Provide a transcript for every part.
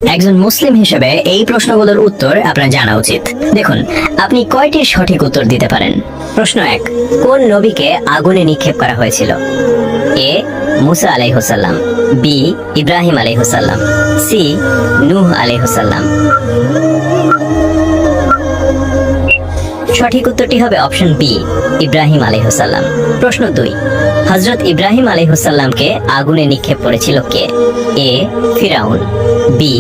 একজন মুসলিম হিসেবে এই প্রশ্নগুলোর উত্তর আপনার জানা উচিত। দেখুন, আপনি কয়টির সঠিক উত্তর দিতে পারেন। প্রশ্ন 1, কোন নবীকে আগুনে নিক্ষেপ করা হয়েছিল? এ মুসা আলাইহিসসালাম, বি ইব্রাহিম আলাইহিসসালাম, সি নূহ আলাইহিসসালাম। সঠিক উত্তরটি হবে অপশন বি, ইব্রাহিম আলাইহিসসালাম। প্রশ্ন 2, হযরত ইব্রাহিম আলাইহিসসালামকে আগুনে নিক্ষেপ করেছিল কে? এ ফিরাউন, বি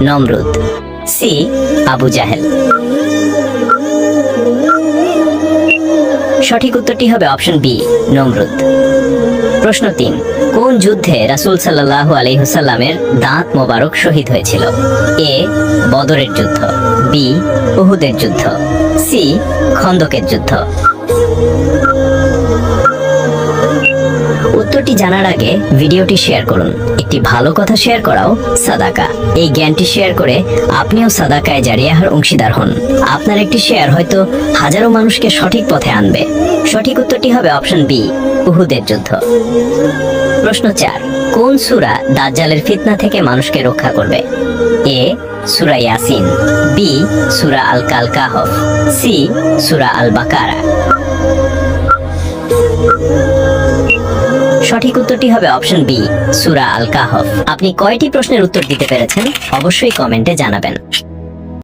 নমরুদ, সি আবু জাহেল। সঠিক উত্তরটি হবে অপশন বি, নমরুদ। প্রশ্ন 3, কোন যুদ্ধে রাসূল সাল্লাল্লাহু আলাইহি ওয়াসাল্লামের দাঁত মোবারক শহীদ হয়েছিল? এ বদরের যুদ্ধ, বি উহুদের যুদ্ধ, সি খন্দকের যুদ্ধ। উত্তরটি জানার আগে ভিডিওটি শেয়ার করুন। একটি ভালো কথা শেয়ার করাও সাদাকা। এই জ্ঞানটি শেয়ার করে আপনিও সাদাকায়ে জারিয়ার অংশীদার হন। আপনার একটি শেয়ার হয়তো হাজারো মানুষকে সঠিক পথে আনবে। সঠিক উত্তরটি হবে অপশন বি, উহুদের যুদ্ধ। প্রশ্ন 4, কোন সূরা দাজ্জালের ফিতনা থেকে মানুষকে রক্ষা করবে? এ সূরা ইয়াসিন, বি সূরা আল কাহফ, সি সূরা আল বাকারা। সঠিক উত্তরটি হবে অপশন বি, সূরা আল কাহফ। আপনি কয়টি প্রশ্নের উত্তর দিতে পেরেছেন অবশ্যই কমেন্টে জানাবেন।